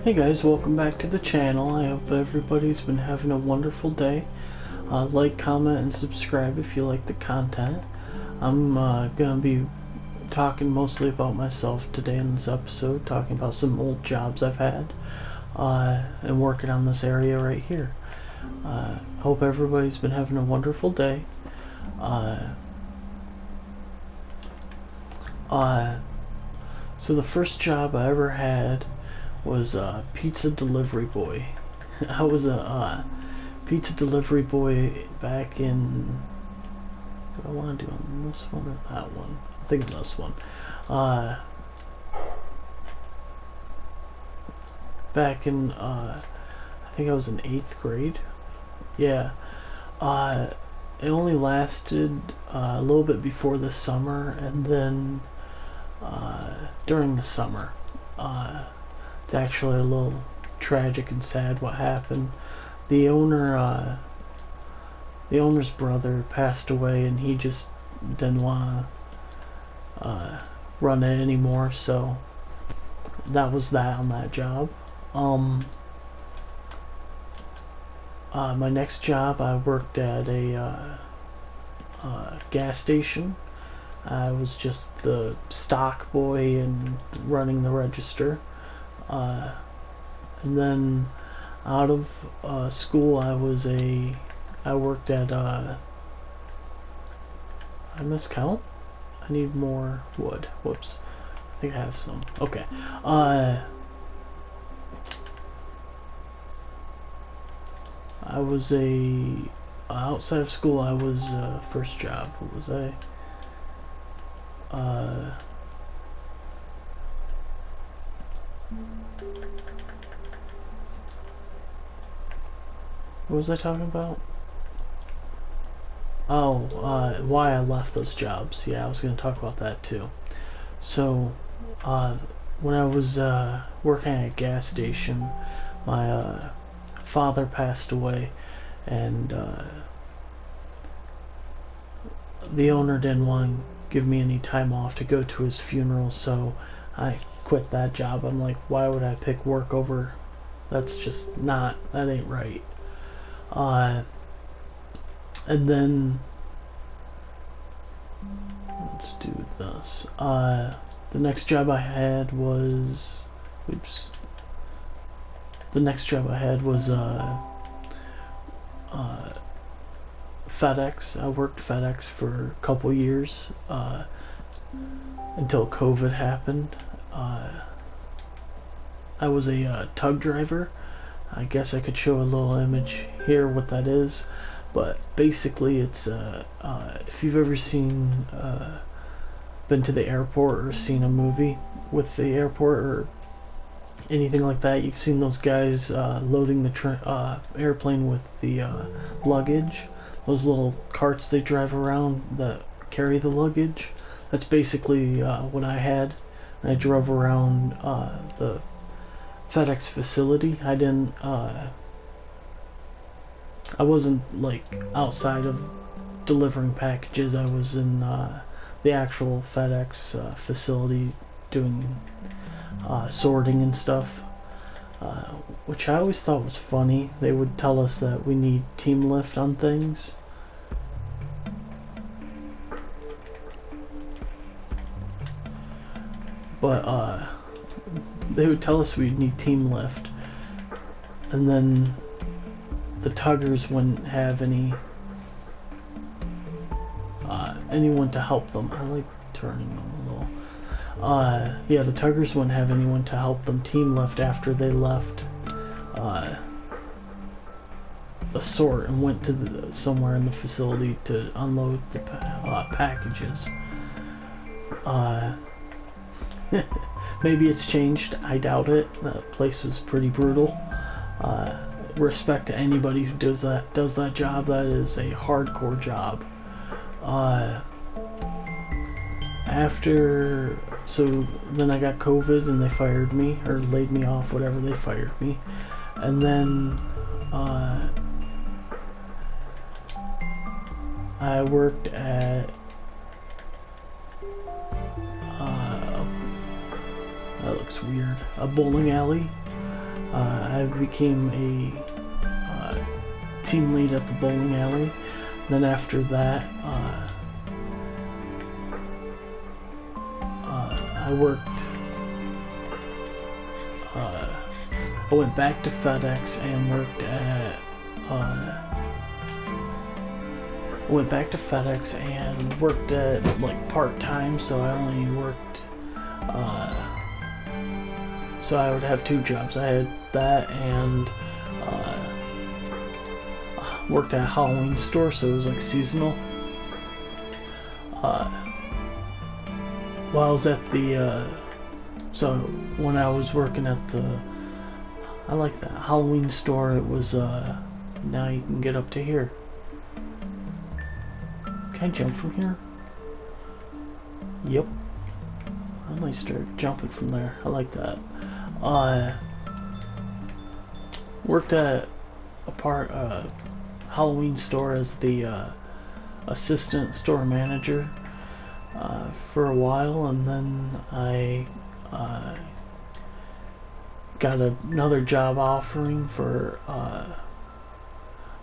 Hey guys, welcome back to the channel. I hope everybody's been having a wonderful day. Like, comment, and subscribe if you like the content. I'm gonna be talking mostly about myself today in this episode, talking about some old jobs I've had, and working on this area right here. Hope everybody's been having a wonderful day. So the first job I ever had was a pizza delivery boy. I was a pizza delivery boy back in. Do I want to do on this one or that one? I think this one. Back in I think I was in 8th grade. Yeah. It only lasted a little bit before the summer, and then during the summer. It's actually a little tragic and sad what happened. The owner's brother passed away, and he just didn't want to run it anymore. So that was that on that job. My next job, I worked at a gas station. I was just the stock boy and running the register. And then out of school, I worked at I miscount? I need more wood. Whoops. I think I have some. Okay. I was outside of school, I was first job. What was I? What was I talking about? Oh, why I left those jobs. Yeah, I was going to talk about that too. So, when I was working at a gas station, my father passed away, and the owner didn't want to give me any time off to go to his funeral, so I quit that job. I'm like, why would I pick work over? That's just not, that ain't right. And then let's do this. The next job I had was, the next job I had was FedEx. I worked FedEx for a couple years until COVID happened. I was a tug driver. I guess I could show a little image here what that is, but basically it's if you've ever been to the airport or seen a movie with the airport or anything like that, you've seen those guys loading the airplane with the luggage, those little carts they drive around that carry the luggage. That's basically what I had. I drove around the FedEx facility. I wasn't like outside of delivering packages. I was in the actual FedEx facility doing sorting and stuff, which I always thought was funny. They would tell us that we need team lift on things. But they would tell us we'd need team lift, and then the tuggers wouldn't have anyone to help them. I like turning them a little. Yeah, the tuggers wouldn't have anyone to help them team lift after they left the sort and went to somewhere in the facility to unload the packages. Maybe it's changed. I doubt it. That place was pretty brutal. Respect to anybody who does that job. That is a hardcore job. So then I got COVID and they fired me, or laid me off, whatever, they fired me. And then I worked at that looks weird, a bowling alley. I became a team lead at the bowling alley. Then after that, I worked. I went back to FedEx and worked at. Like part time, so I only worked. So I would have two jobs. I had that and worked at a Halloween store, so it was like seasonal. While I was at the so when I was working at the, I like that Halloween store, it was now you can get up to here. Can I jump from here? Yep. I might start jumping from there. I like that. Worked at a Halloween store as the assistant store manager for a while, and then I got another job offering for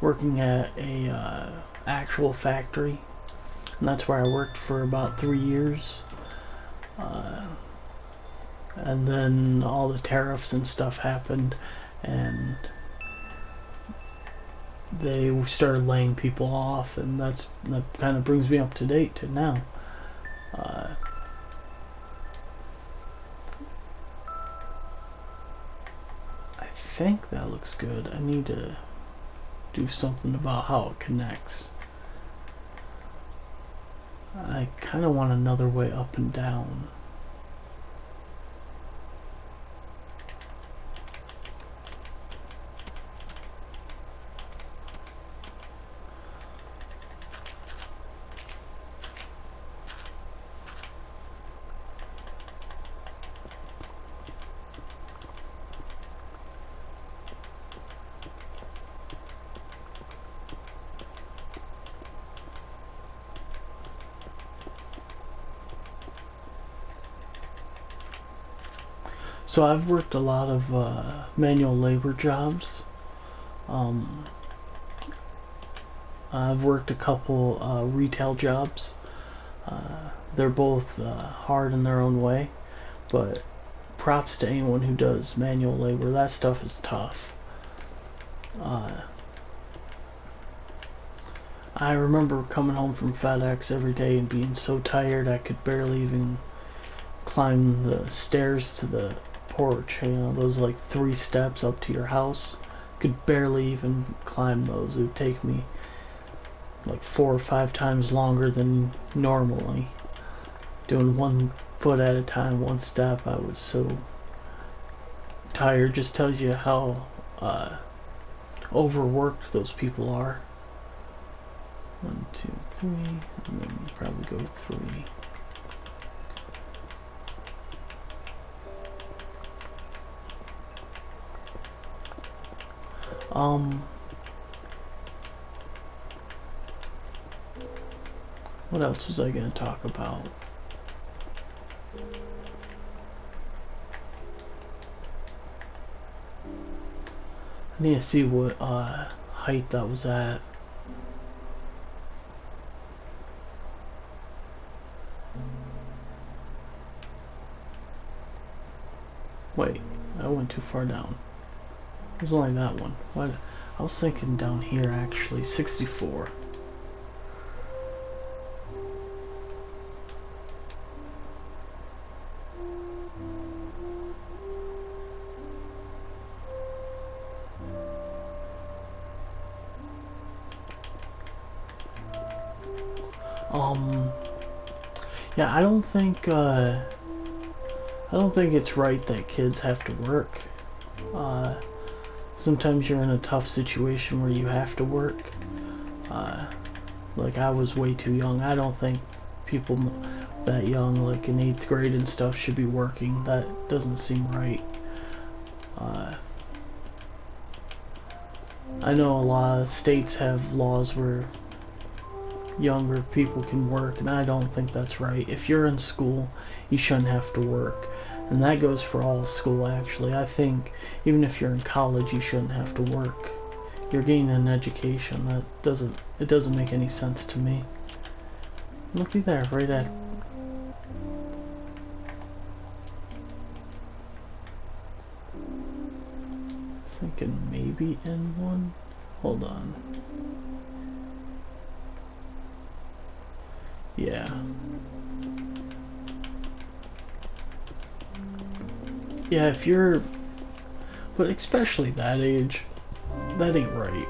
working at a actual factory, and that's where I worked for about 3 years. And then all the tariffs and stuff happened, and they started laying people off, and that kind of brings me up to date to now. I think that looks good. I need to do something about how it connects. I kind of want another way up and down. So I've worked a lot of manual labor jobs. I've worked a couple retail jobs. They're both hard in their own way, but props to anyone who does manual labor. That stuff is tough. I remember coming home from FedEx every day and being so tired I could barely even climb the stairs to the porch. You know, those like 3 steps up to your house. Could barely even climb those. It would take me like 4 or 5 times longer than normally. Doing 1 foot at a time, 1 step. I was so tired. Just tells you how overworked those people are. 1, 2, 3, and then probably go 3. What else was I gonna talk about? I need to see what height that was at. Wait, I went too far down. It was only that one. What? I was thinking down here actually. 64. Yeah, I don't think it's right that kids have to work. Sometimes you're in a tough situation where you have to work. Like I was way too young. I don't think people that young, like in 8th grade and stuff, should be working. That doesn't seem right. I know a lot of states have laws where younger people can work, and I don't think that's right. If you're in school, you shouldn't have to work. And that goes for all school, actually. I think even if you're in college, you shouldn't have to work. You're getting an education. It doesn't make any sense to me. Looky there, right at... Thinking maybe N1? Hold on. Yeah. Yeah, if you're... But especially that age, that ain't right.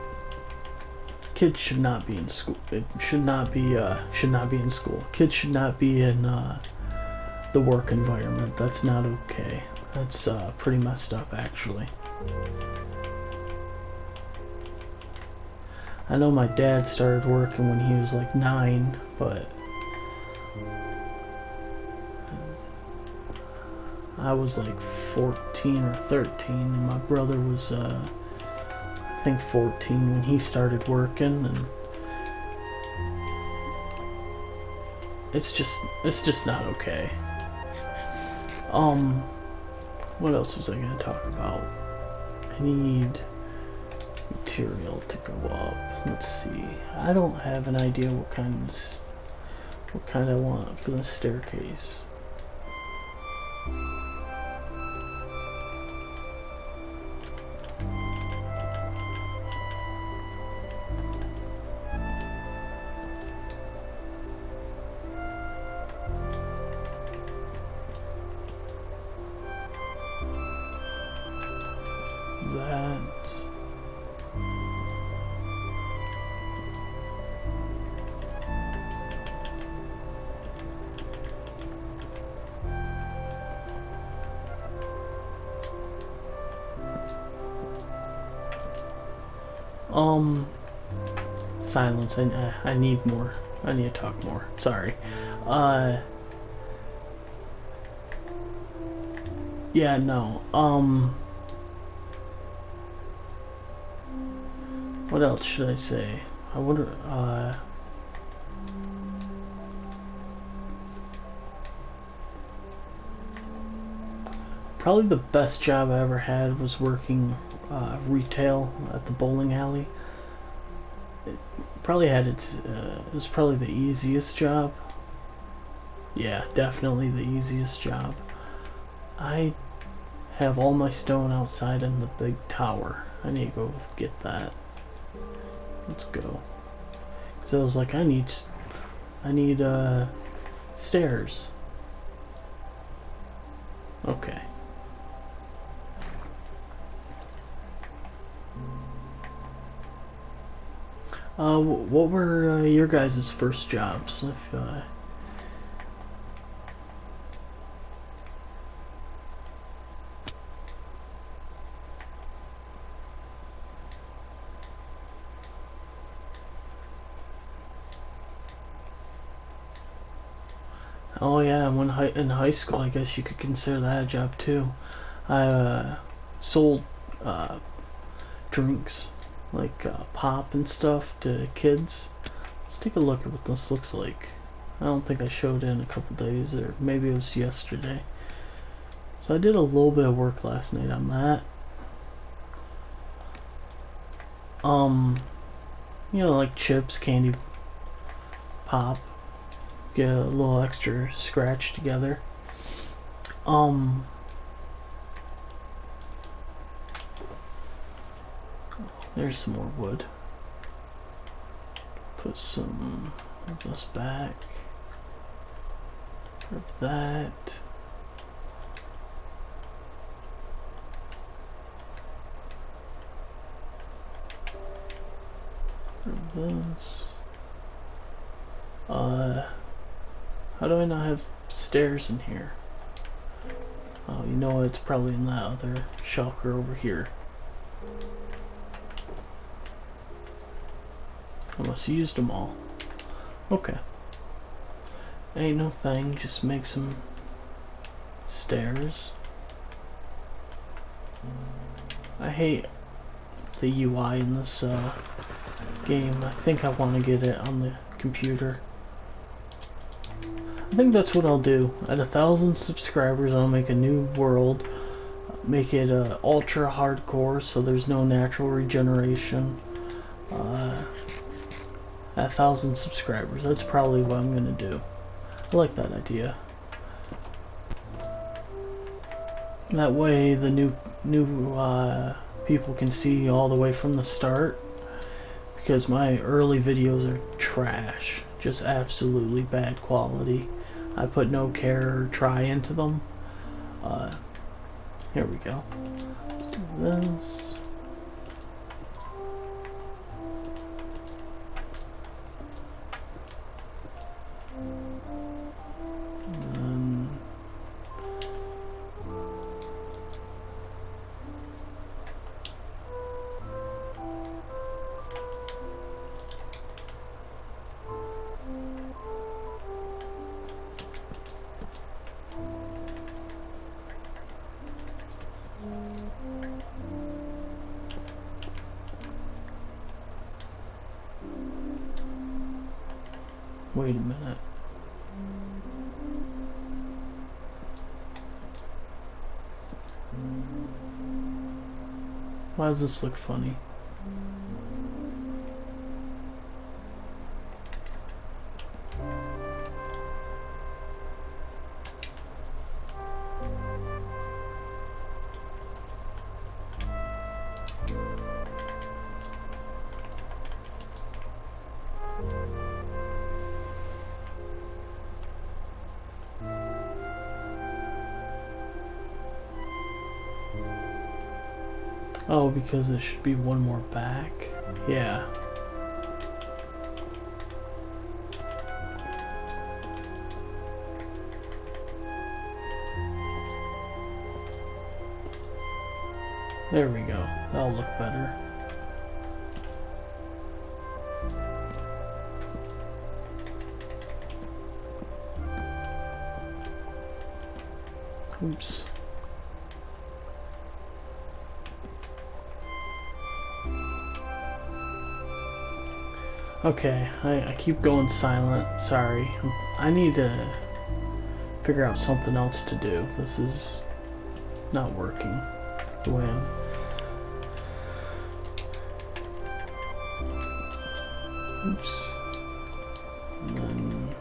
Kids should not be in school. It should not be in school. Kids should not be in the work environment. That's not okay. That's pretty messed up, actually. I know my dad started working when he was like 9, but I was like 14 or 13, and my brother was I think 14 when he started working, and it's just not okay. What else was I gonna talk about? I need material to go up. Let's see. I don't have an idea what kind I want for the staircase. Silence. I need more. I need to talk more. Sorry. Yeah, no. What else should I say? I wonder, probably the best job I ever had was working retail at the bowling alley. It was probably the easiest job. Yeah, definitely the easiest job. I have all my stone outside in the big tower. I need to go get that. Let's go. Cause I was like, I need stairs. Okay. What were your guys' first jobs? If, Oh yeah, in high school, I guess you could consider that a job too. I sold drinks, like pop and stuff, to kids. Let's take a look at what this looks like. I don't think I showed it in a couple days, or maybe it was yesterday. So I did a little bit of work last night on that. You know, like chips, candy, pop. Get a little extra scratch together. There's some more wood. Put some of this back. Grab that. Grab this. How do I not have stairs in here? Oh, you know, it's probably in that other shulker over here. Unless you used them all. Okay. Ain't no thing, just make some stairs. I hate the UI in this game. I think I want to get it on the computer. I think that's what I'll do. At 1,000 subscribers, I'll make a new world, make it ultra hardcore, so there's no natural regeneration. At 1,000 subscribers, that's probably what I'm gonna do. I like that idea. That way, the new people can see all the way from the start. Because my early videos are trash, just absolutely bad quality. I put no care or try into them. Here we go. Do this. Wait a minute. Why does this look funny? Oh, because there should be one more back? Yeah. There we go. That'll look better. Oops. Okay, I keep going silent. Sorry. I need to figure out something else to do. This is not working the way I'm... Oops. And then...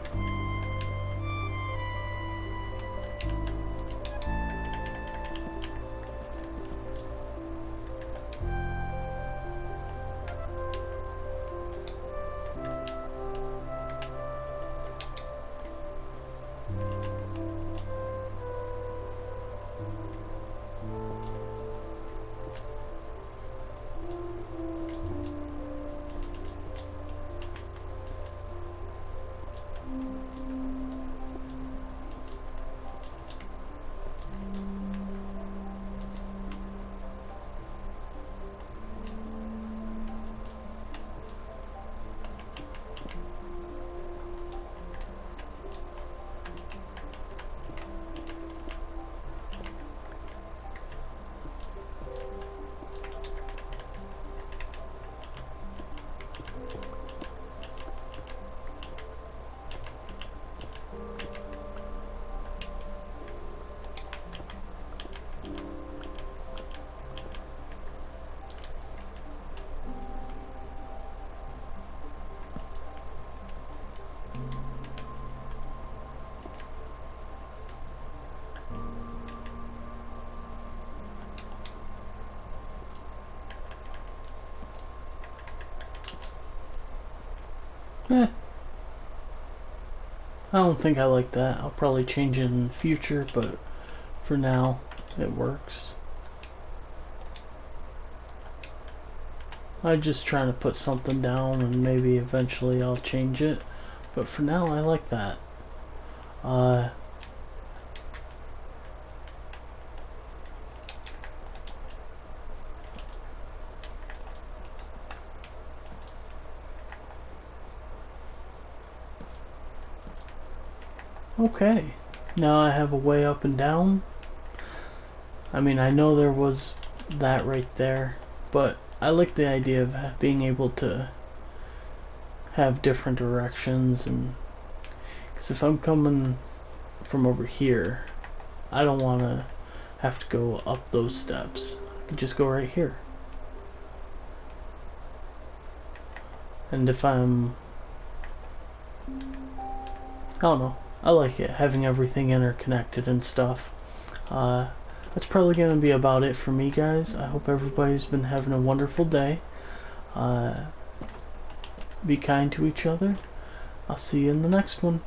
I don't think I like that. I'll probably change it in the future, but for now, it works. I'm just trying to put something down and maybe eventually I'll change it. But for now, I like that. Okay, now I have a way up and down. I mean, I know there was that right there, but I like the idea of being able to have different directions, and because if I'm coming from over here, I don't want to have to go up those steps. I can just go right here. And if I'm... I don't know. I like it, having everything interconnected and stuff. That's probably going to be about it for me, guys. I hope everybody's been having a wonderful day. Be kind to each other. I'll see you in the next one.